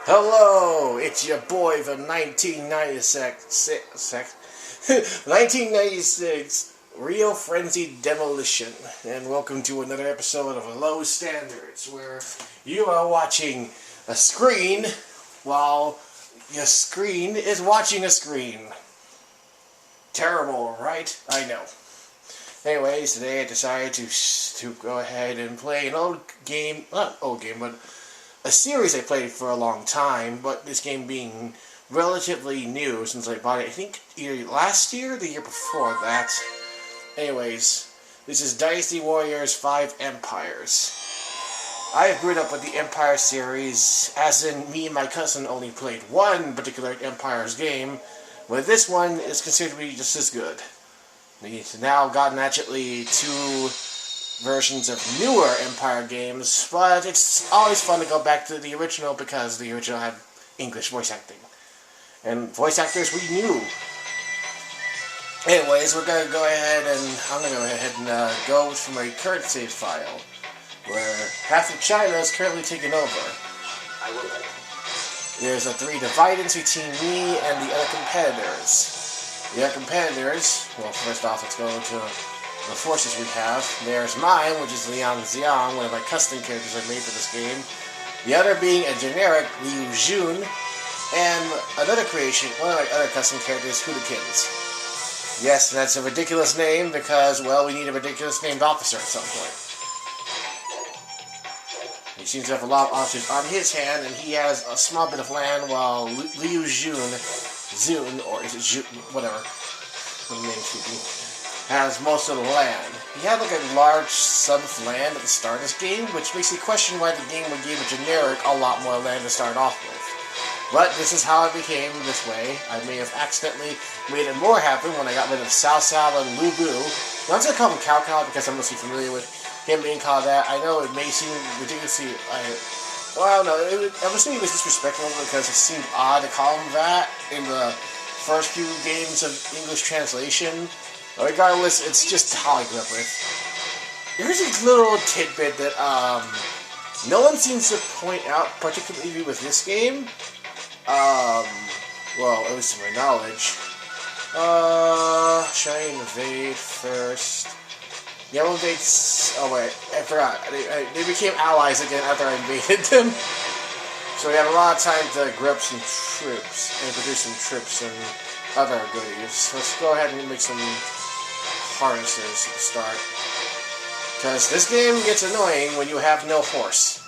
Hello, it's your boy from 1996 Real Frenzy Demolition, and welcome to another episode of Low Standards, where you are watching a screen while your screen is watching a screen. Terrible, right? I know. Anyways, today I decided to go ahead and play an old game, not old game, but a series I played for a long time, but this game being relatively new since I bought it, I think either last year or the year before that. Anyways, this is Dynasty Warriors 5 Empires. I grew up with the Empire series, as in me and my cousin only played one particular Empire's game, but this one is considered to be just as good. We've now gotten actually two versions of newer Empire games, but it's always fun to go back to the original because the original had English voice acting. And voice actors we knew. Anyways, I'm going to go ahead and go for my current save file, where half of China is currently taken over. There's a 3 dividends between me and the other competitors. The other competitors, well, first off, let's go to the forces we have. There's mine, which is Liang Xiang, one of my custom characters I made for this game. The other being a generic Liu Jun, and another creation, one of my other custom characters, Hu De K1n I. Yes, that's a ridiculous name because, well, we need a ridiculous named officer at some point. He seems to have a lot of options on his hand, and he has a small bit of land, while Liu Jun, or is it Jun, whatever, the name should be, has most of the land. He had like a large sum of land at the start of this game, which makes me question why the game would give a generic a lot more land to start off with. But this is how it became this way. I may have accidentally made it more happen when I got rid of Cao Cao and Lu Bu. I'm just going to call him Cao Cao because I'm mostly familiar with him being called that. I know it may seem ridiculously... I don't know. I was thinking it was disrespectful because it seemed odd to call him that in the first few games of English translation. Regardless, it's just how I grew up with. Here's a little tidbit that no one seems to point out, particularly with this game. Well, at least to my knowledge. Should I invade first? Yellow invades... Oh wait, I forgot. They became allies again after I invaded them. So we have a lot of time to grab some troops and produce some troops and other goodies. Let's go ahead and make some harnesses to start. Because this game gets annoying when you have no horse.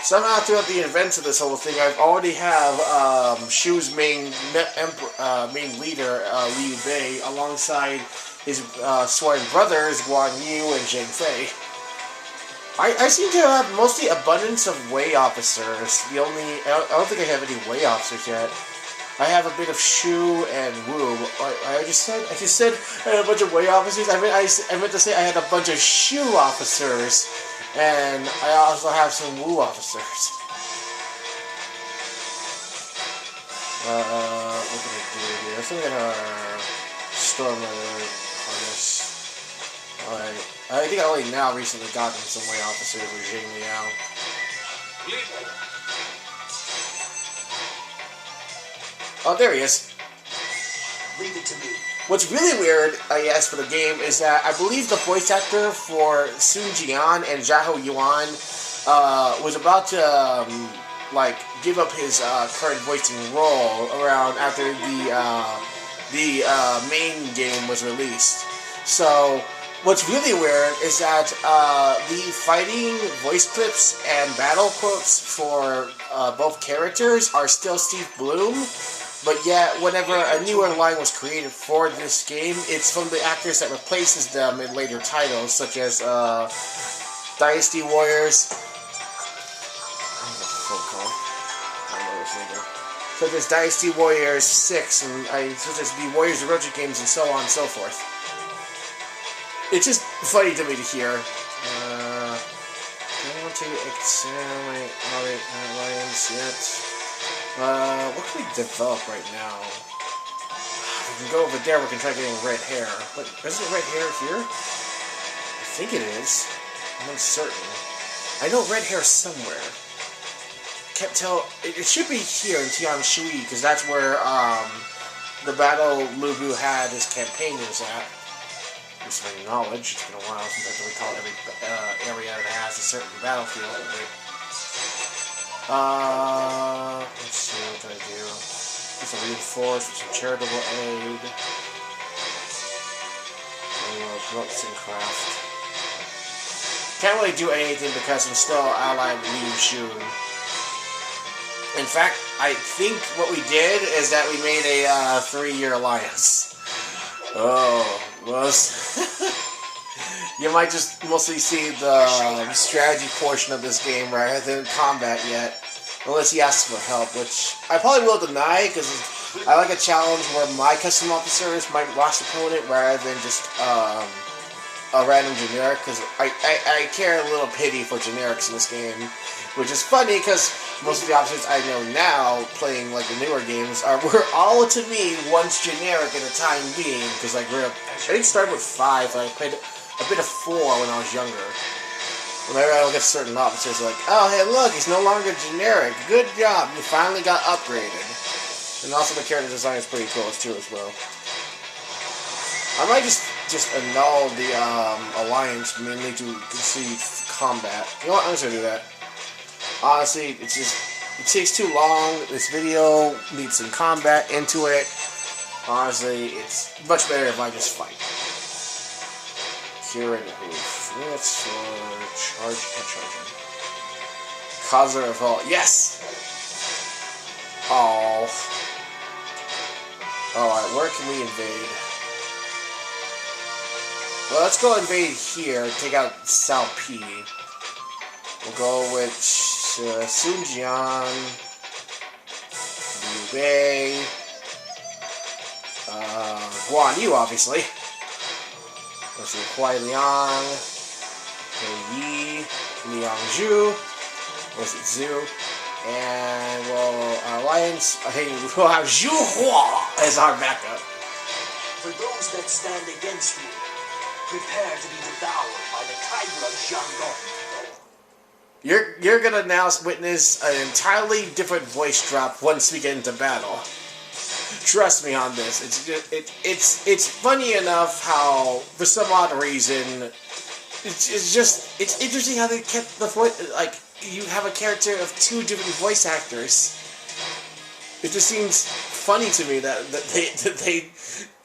Somehow throughout the events of this whole thing, I already have Shu's main leader, Liu Bei, alongside his sworn brothers, Guan Yu and Zheng Fei. I seem to have mostly abundance of Wei officers. I don't think I have any Wei officers yet. I have a bit of Shu and Wu. I just said I had a bunch of Wei officers. I meant to say I had a bunch of Shu officers, and I also have some Wu officers. What can I do here? I think I'm gonna store my harness. Alright. I think I only now recently gotten some Wei officers with Jing Liao. Oh, there he is. Leave it to me. What's really weird, I guess, for the game is that I believe the voice actor for Sun Jian and Zhao Yuan was about to give up his current voicing role around after the main game was released. So what's really weird is that the fighting voice clips and battle quotes for both characters are still Steve Blum. But yet, whenever a newer line was created for this game, it's from the actors that replaces them in later titles, such as Dynasty Warriors. Such as Dynasty Warriors 6, and such as the Warriors of Roger games, and so on and so forth. It's just funny to me to hear. Do I want to examine alliance yet? What can we develop right now? We can go over there, we can try getting red hair. But isn't it red hair here? I think it is. I'm uncertain. I know red hair somewhere. Can't tell. It should be here in Tian Shui, because that's where the battle Lubu had his companions at. Just my knowledge. It's been a while since I can recall every area that has a certain battlefield. Let's see what I do. Just a reinforce with some charitable aid. Promote craft. Can't really do anything because I'm still allied with Liu Xun. In fact, I think what we did is that we made a 3-year alliance. Oh, was you might just mostly see the strategy portion of this game rather than combat yet, unless he asks for help, which I probably will deny because I like a challenge where my custom officers might watch the opponent rather than just a random generic, because I care a little pity for generics in this game, which is funny because most of the officers I know now, playing like the newer games, were all to me once generic at a time being, because I grew up, I think started with 5, so I played a bit of 4 when I was younger. Whenever I look at certain officers, like, oh hey look, he's no longer generic, good job, you finally got upgraded. And also the character design is pretty cool too as well. I might just annul the alliance mainly to see combat. You know what, I'm just gonna do that. Honestly, it takes too long. This video needs some combat into it. Honestly, it's much better if I just fight. Cure and hoof. Let's charge and charging. Causer of all. Yes! Oh. Alright, where can we invade? Well, let's go invade here. Take out Sao P. We'll go with Sun Jian, Liu Bei, Guan Yu, obviously. Let's see, Kuai Liang, He Yi, Liang Zhu, was it Zhu, and we'll alliance. We'll have Zhu Hua as our backup. For those that stand against me, prepare to be devoured by the tiger of Jiangdong. You're gonna now witness an entirely different voice drop once we get into battle. Trust me on this. It's funny enough how, for some odd reason, it's interesting how they kept the voice, like, you have a character of 2 different voice actors. It just seems funny to me that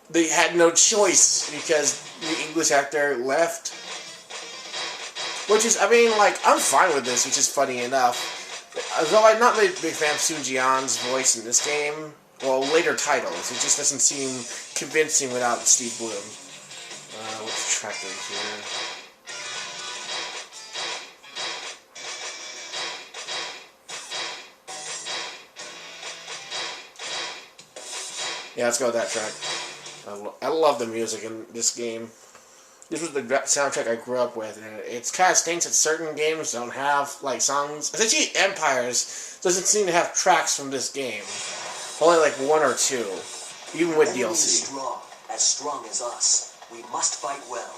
they had no choice because the English actor left. Which is, I mean, like, I'm fine with this, which is funny enough. Though I'm not a big fan of Sun Jian's voice in this game, well, later titles, it just doesn't seem convincing without Steve Bloom. What's tractor here? Yeah, let's go with that track. I love the music in this game. This was the soundtrack I grew up with, and it's kind of stinks that certain games don't have, like, songs. Especially Empires doesn't seem to have tracks from this game. Only, like, 1 or 2. Even with DLC. As strong as us. We must fight well.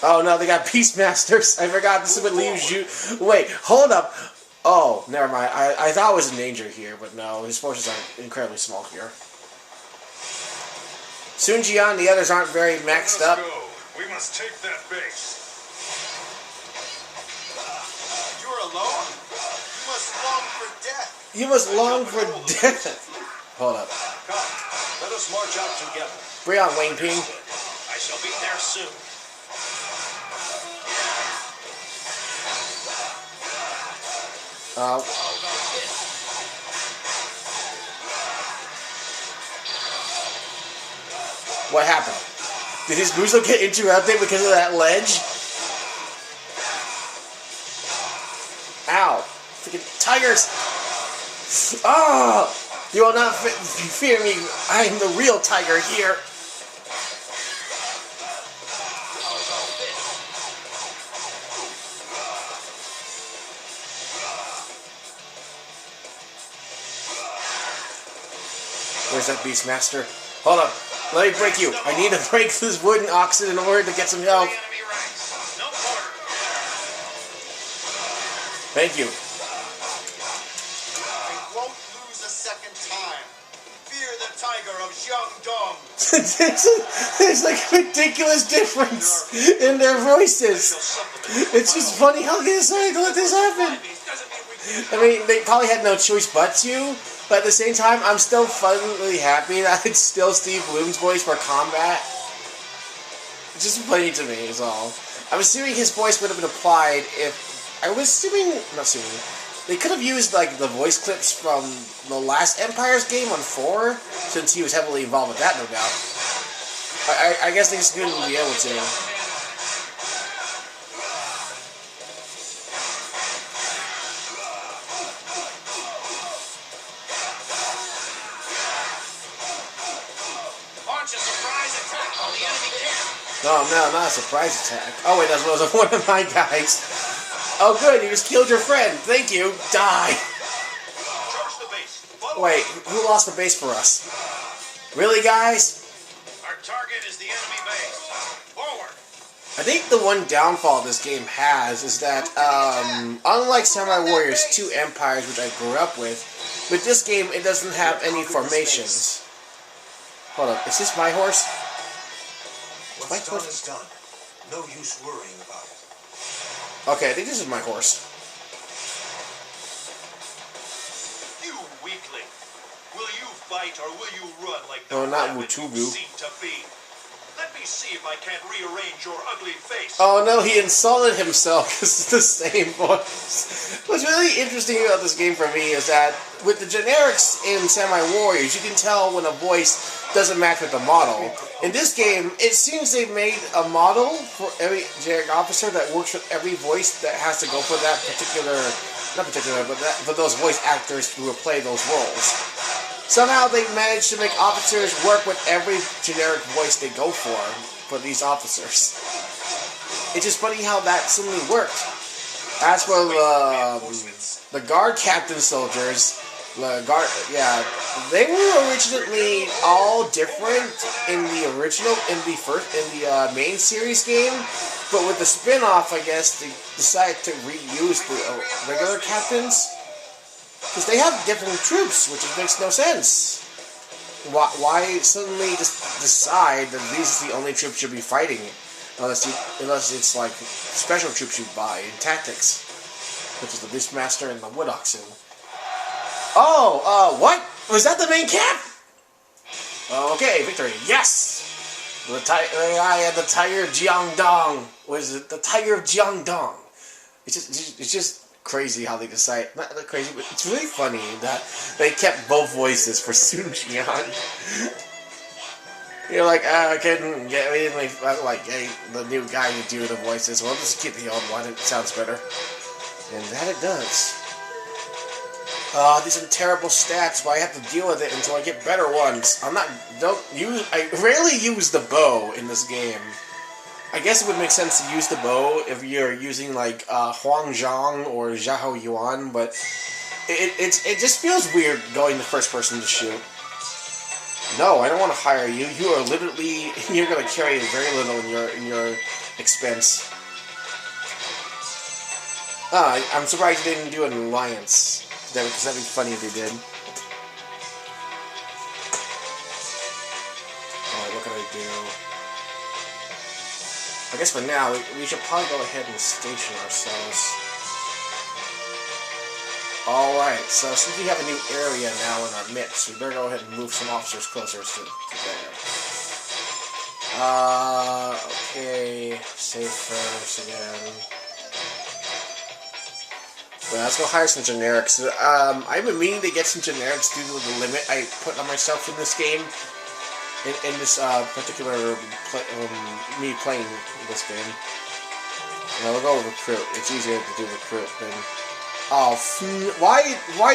Oh, no, they got Beastmasters. I forgot this is what Liu Xun... Wait, hold up. Oh, never mind. I thought it was in danger here, but no. His forces are incredibly small here. Sun Jian, the others aren't very maxed up. We must take that base. You're alone? You must long for death. You must long for death. Hold up. Come, let us march out together. Bring on Wayne Ping. I shall be there soon. What happened? Did his Buzo get interrupted because of that ledge? Ow. Freaking tigers! Oh! You will not fear me. I am the real tiger here. Where's that Beastmaster? Hold up. Let me break you. I need to break this wooden oxen in order to get some help. Thank you. I won't lose a second time. Fear the tiger of Jiangdong. There's like a ridiculous difference in their voices. It's just funny how they decided to let this happen. I mean, they probably had no choice but to, but at the same time, I'm still funny happy that it's still Steve Bloom's voice for combat. It's just funny to me, is all. I'm assuming his voice would have been applied if... not assuming... They could have used, like, the voice clips from the last Empire's game on 4, since he was heavily involved with that, no doubt. I guess they just couldn't be able to. No, not a surprise attack. Oh wait, that was one of my guys. Oh good, you just killed your friend. Thank you. Die. Wait, who lost the base for us? Really, guys? Our target is the enemy base. Forward. I think the one downfall this game has is that, unlike Samurai Warriors 2 Empires, which I grew up with this game, it doesn't have any formations. Hold up, is this my horse? What's done is done. No use worrying about it. Okay, I think this is my horse. You weakling. Will you fight or will you run like the not rabbit you Wutugu. seem to be? Let me see if I can't rearrange your ugly face. Oh no, he insulted himself because it's the same voice. What's really interesting about this game for me is that with the generics in Samurai Warriors, you can tell when a voice doesn't match with the model. In this game, it seems they've made a model for every generic officer that works with every voice that has to go for that particular, for those voice actors who will play those roles. Somehow they managed to make officers work with every generic voice they go for these officers. It's just funny how that suddenly worked. As for the guard captain soldiers, they were originally all different in the main series game, but with the spin-off, I guess they decided to reuse the regular captains. Because they have different troops, which makes no sense. Why suddenly just decide that these are the only troops you'll be fighting? Unless it's like special troops you buy in Tactics. Which is the Beastmaster and the Wood Oxen. Oh, what? Was that the main cap? Okay, victory. Yes! The Tiger of Jiangdong. Was it the Tiger of Jiangdong? It's just crazy how they decide, not crazy, but it's really funny that they kept both voices for Sun Jian. You're like, I couldn't get the new guy to do the voices. Well, just keep the old one, it sounds better. And that it does. These are terrible stats, but I have to deal with it until I get better ones. I rarely use the bow in this game. I guess it would make sense to use the bow if you're using like Huang Zhang or Zhao Yuan, but it just feels weird going to first person to shoot. No, I don't want to hire you. You are literally you're gonna carry very little in your expense. I'm surprised they didn't do an alliance because that'd be funny if they did. Alright, what can I do? I guess for now, we should probably go ahead and station ourselves. Alright, so since we have a new area now in our midst, we better go ahead and move some officers closer to there. Okay, save first again. Well, let's go hire some generics. I've been meaning to get some generics due to the limit I put on myself in this game. In this particular me playing this game. We'll go with recruit. It's easier to do recruit than. Oh, why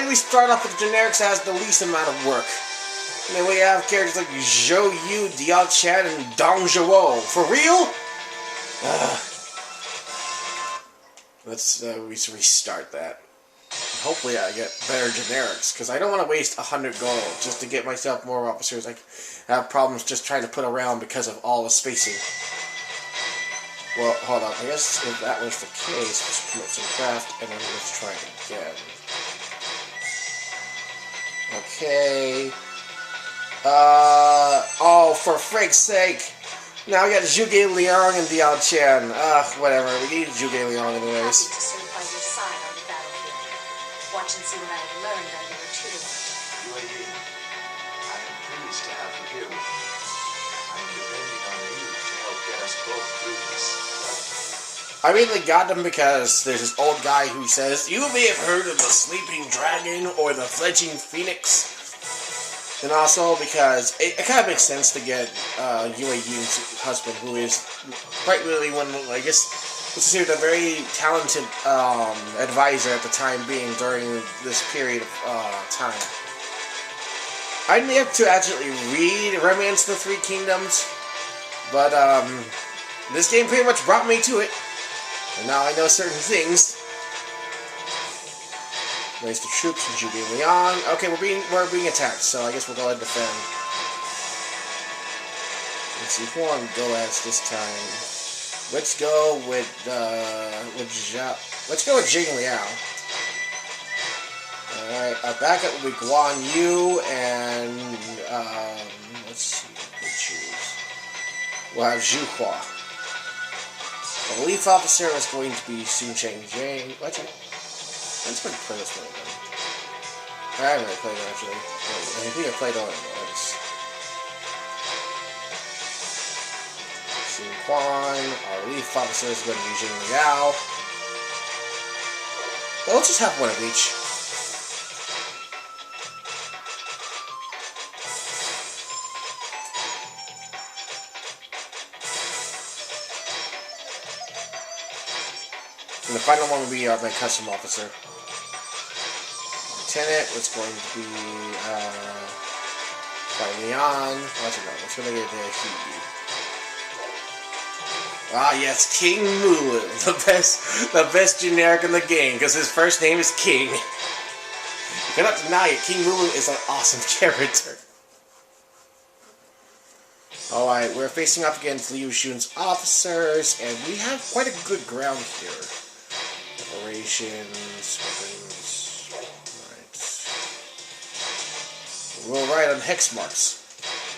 do we start off with the generics that has the least amount of work? I mean, we have characters like Zhou Yu, Diao Chan, and Dong Zhuo. For real? Let's restart that. Hopefully I get better generics, because I don't want to waste 100 gold just to get myself more officers. I have problems just trying to put around because of all the spacing. Well, hold on. I guess if that was the case, let's commit some craft, and then let's try it again. Okay. Oh, for frig's sake! Now we got Zhuge Liang and Diao Chen. Whatever. We need Zhuge Liang anyways. Happy to serve by your side on the battlefield. Watch and see what I have learned under your tutelage. UAE, I am pleased to have you here with me. I am depending on you to help get us both through this. I mainly got them because there's this old guy who says, "You may have heard of the sleeping dragon or the fledgling phoenix." And also because it kind of makes sense to get UAE's husband, who is quite really one, I guess, considered a very talented advisor at the time being during this period of time. I may have to actually read Romance of the Three Kingdoms, but this game pretty much brought me to it. And now I know certain things. Raise the troops from Zhuge Liang. Okay, we're being attacked, so I guess we'll go ahead and defend. Let's see who on go as this time. Let's go with let's go with Jing Liao. Alright, our backup will be Guan Yu and let's see what we choose. We'll have Zhu Hua. The relief officer is going to be Sun Cheng Jing. Let's go play this one again. I haven't really played it actually. I think I played all of it once. Sun Quan, our relief officer is going to be Jing Liao. Well, let's just have one of each. And the final one will be my custom officer. Lieutenant, it's going to be by Leon. What's it going? Let's go get Hu. Ah yes, King Mu, the best generic in the game, because his first name is King. You cannot deny it. King Mu is an awesome character. Alright, we're facing up against Liu Xun's officers, and we have quite a good ground here. Operations, weapons. Alright. We'll ride on hex marks.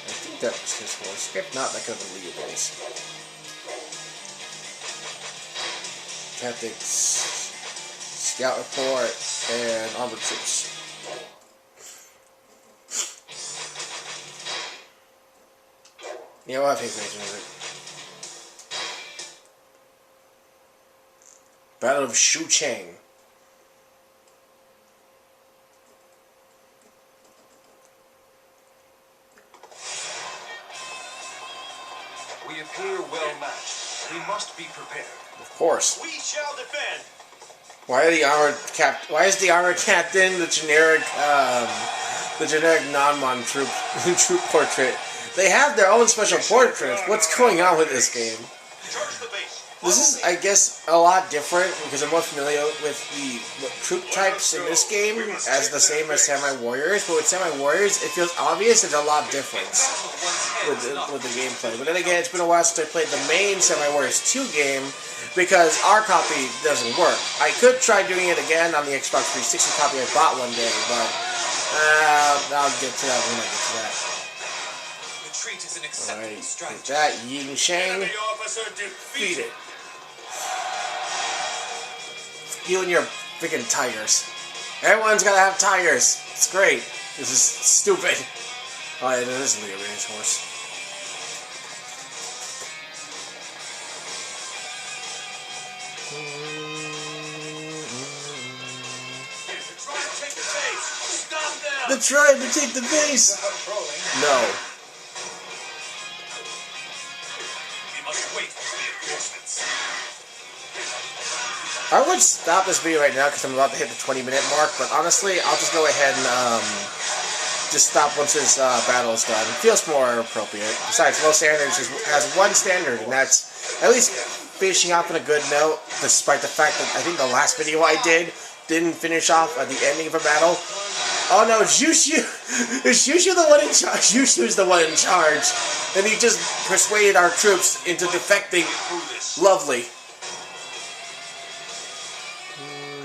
I think that was his horse. If not, that could have been Liu base. Tactics, scout report, and armored troops. Yeah, we'll have his agent with it. Battle of Shu Cheng. We appear well matched. We must be prepared. Of course. We shall defend. Why is the armored captain the generic non-mon troop portrait? They have their own special portraits. What's going on with this game? This is, I guess, a lot different because I'm more familiar with the troop types in this game as the same as Samurai Warriors. But with Samurai Warriors, it feels obvious there's a lot of difference with the gameplay. But then again, it's been a while since I played the main Samurai Warriors 2 game because our copy doesn't work. I could try doing it again on the Xbox 360 copy I bought one day, but I'll get to that when I get to that. Alright, with that, Yin Shang defeated. You and your freaking tigers. Everyone's gotta have tigers. It's great. This is stupid. Oh yeah, this is Leo Range horse. They're trying to take the base. No. I would stop this video right now because I'm about to hit the 20-minute mark, but honestly, I'll just go ahead and just stop once this battle is done. It feels more appropriate. Besides, low standards has one standard, and that's at least finishing off on a good note, despite the fact that I think the last video I did didn't finish off at the ending of a battle. Oh no, Jushu! Is Jushu the one in charge? Jushu's the one in charge. And he just persuaded our troops into defecting. Lovely.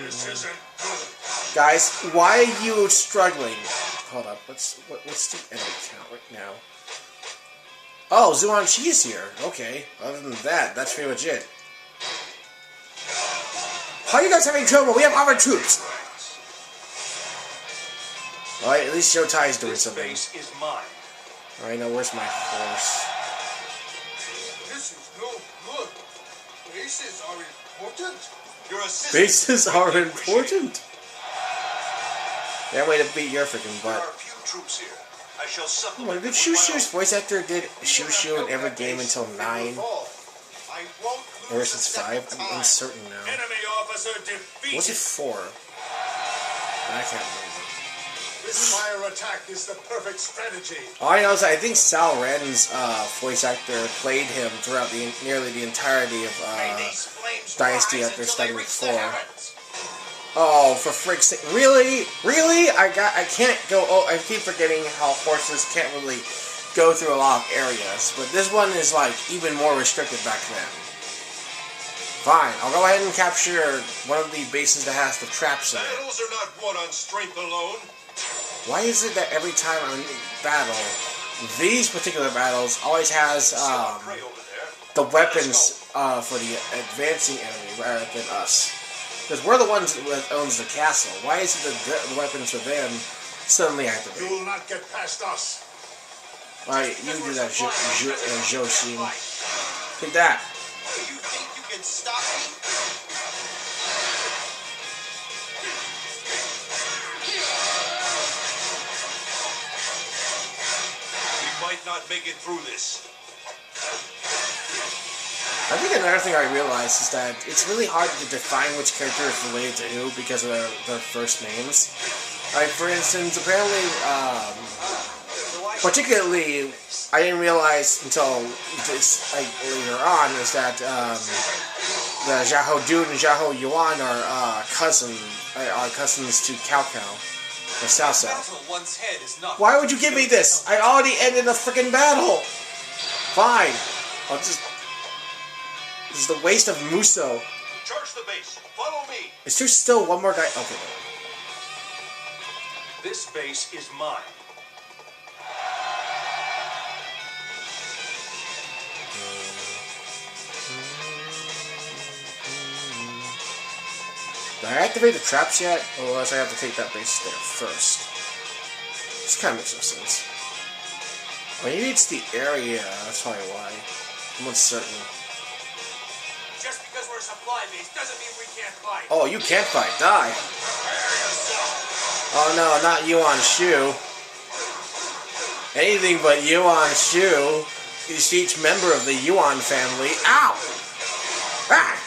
This isn't good. Guys, why are you struggling? Hold up, what's the enemy count right now? Oh, Zuan Chi is here. Okay, other than that, that's pretty much it. How are you guys having trouble? We have our troops. Alright, at least Shotai is doing something. This base is mine. Alright, now where's my horse? This is no good. Bases are important. Your assistant. Bases are important. Yeah, way to beat your freaking There butt. are few troops here. I shall Oh, supplement did them with my Shushu's own. voice actor did Shushu in every game until 9? I won't Ever lose since a second 5? I'm time. uncertain now. Enemy officer defeated. What's it 4? I can't remember. This fire attack is the perfect strategy. All I know is I think Sal Ren's voice actor played him throughout nearly the entirety of May these flames Dynasty rise after until starting they with reach the 4. heavens. Oh, for frick's sake! Really? Really? I can't go. Oh, I keep forgetting how horses can't really go through a lot of areas, but this one is like even more restricted back then. Fine, I'll go ahead and capture one of the bases that has the traps in it. Battles are not won on strength alone. Why is it that every time I'm in battle, these particular battles always has Pray over there. the weapons for the advancing enemy rather than us? Because we're the ones that owns the castle. Why is it that the weapons for them suddenly You activate? will not get past us. Alright, you do that, Joshin. Take that. You think you can stop me? We might not make it through this. I think another thing I realized is that it's really hard to define which character is related to who because of their first names. Like, for instance, apparently, particularly, I didn't realize until this, like, later on, is that the Xiahou Dun and Xiahou Yuan are cousins to Cao Cao, or Cao Cao. One's head is not. Why would you give me this? I already ended the freaking battle! Fine. I'll just... This is the waste of Muso. Charge the base. Follow me. Is there still one more guy? Okay. This base is mine. Did I activate the traps yet? Or unless I have to take that base there first. This kind of makes no sense. Maybe it's the area. That's probably why. I'm uncertain. Just because we're a supply base doesn't mean we can't fight. Oh, you can't fight. Die. Oh no, not Yuan Shu. Anything but Yuan Shu is each member of the Yuan family. Ow! Ah!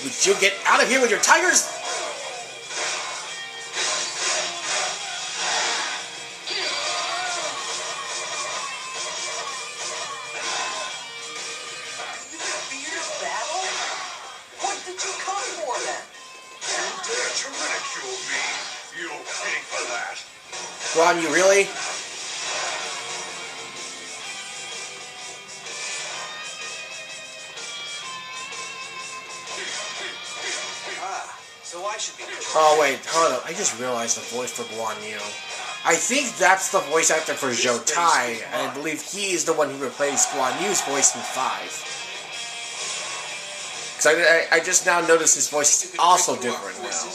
Would you get out of here with your tigers? Ron, you really? So I should be. Oh wait, hold up. I just realized the voice for Guan Yu. I think that's the voice actor for Zhou Tai, and I believe he is the one who replaced Guan Yu's voice in 5. Because I just now noticed his voice is also different now.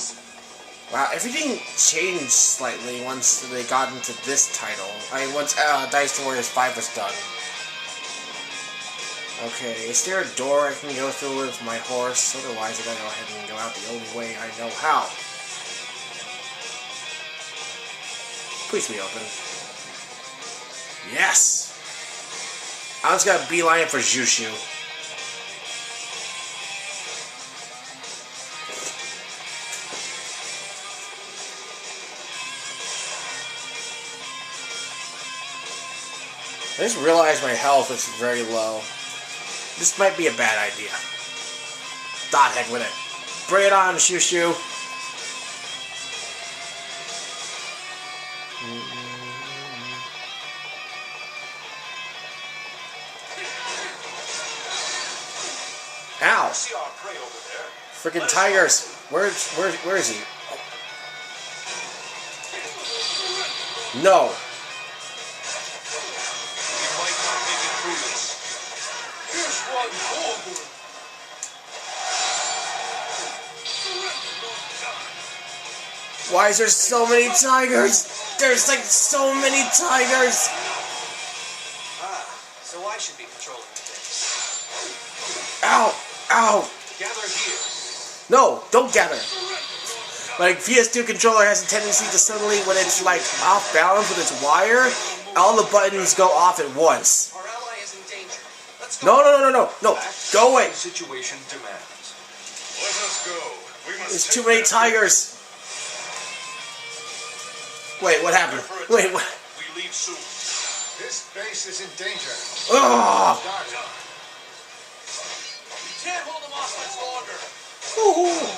Wow, everything changed slightly once they got into this title. I mean, once Dynasty Warriors 5 was done. Okay, is there a door I can go through with my horse? Otherwise, I gotta go ahead and go out the only way I know how. Please be open. Yes! I just got a beeline it for Jushu. I just realized my health is very low. This might be a bad idea. Dot heck with it. Bring it on, Shushu. Ow! See our prey over there? Freaking tigers! Where is he? No! We might not make it through this. Here's one forward. Why is there so many tigers? There's like so many tigers! So I should be controlling the things. Ow! Ow! Gather here. No! Don't gather! Like, PS2 controller has a tendency to suddenly, when it's like off balance with its wire, all the buttons go off at once. Our ally is in danger. Let's go. No! Go away! The situation demands. Let us go. We must There's take too many that- tigers! Wait, what happened? Wait, what? We leave soon. This base is in danger. Ugh! We can't hold them off much longer. Ooh.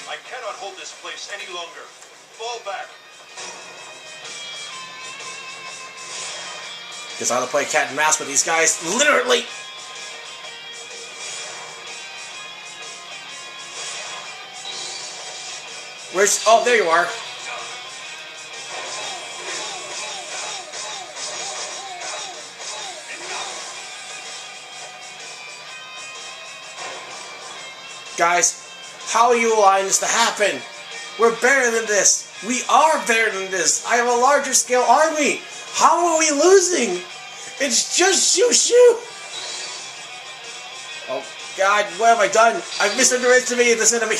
I cannot hold this place any longer. Fall back. Guess I'll have to play cat and mouse with these guys. Literally! Where's... Oh, there you are. Guys, how are you allowing this to happen? We're better than this. We are better than this. I have a larger scale army. How are we losing? It's just shoo-shoo. Oh, God, what have I done? I've misunderestimated this enemy.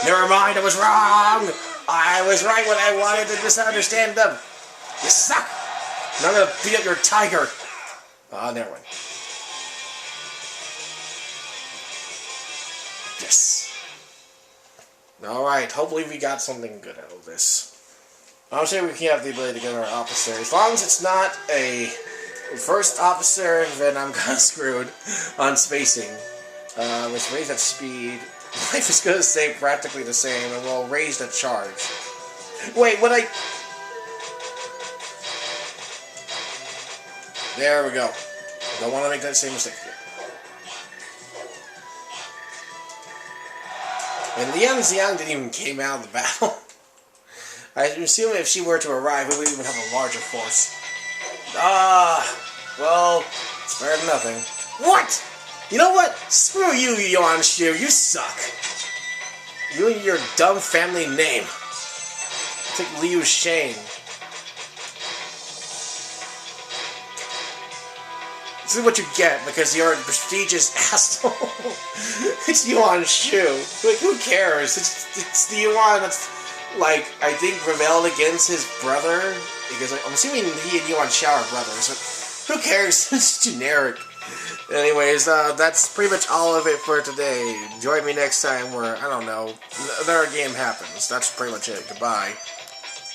Never mind, I was wrong. I was right when I wanted to misunderstand them. You suck. Now I'm going to beat up your tiger. Never mind. Yes. Alright, hopefully we got something good out of this. I'm sure we can have the ability to get our officer. As long as it's not a first officer, then I'm kind of screwed on spacing. Let's raise that speed. Life is going to stay practically the same, and we'll raise the charge. Wait, what I... There we go. Don't want to make that same mistake here. And Liang Xiang didn't even came out of the battle. I assume if she were to arrive, we would even have a larger force. Well, it's better than nothing. What? You know what? Screw you, Yuan Shu. You suck. You and your dumb family name. Take Liu Shane. This is what you get because you're a prestigious asshole. It's Yuan Shu. Like, who cares? It's the Yuan that's, like, I think rebelled against his brother. Because I'm assuming he and Yuan Shao are brothers. But who cares? It's generic. Anyways, that's pretty much all of it for today. Join me next time where, I don't know, another game happens. That's pretty much it. Goodbye.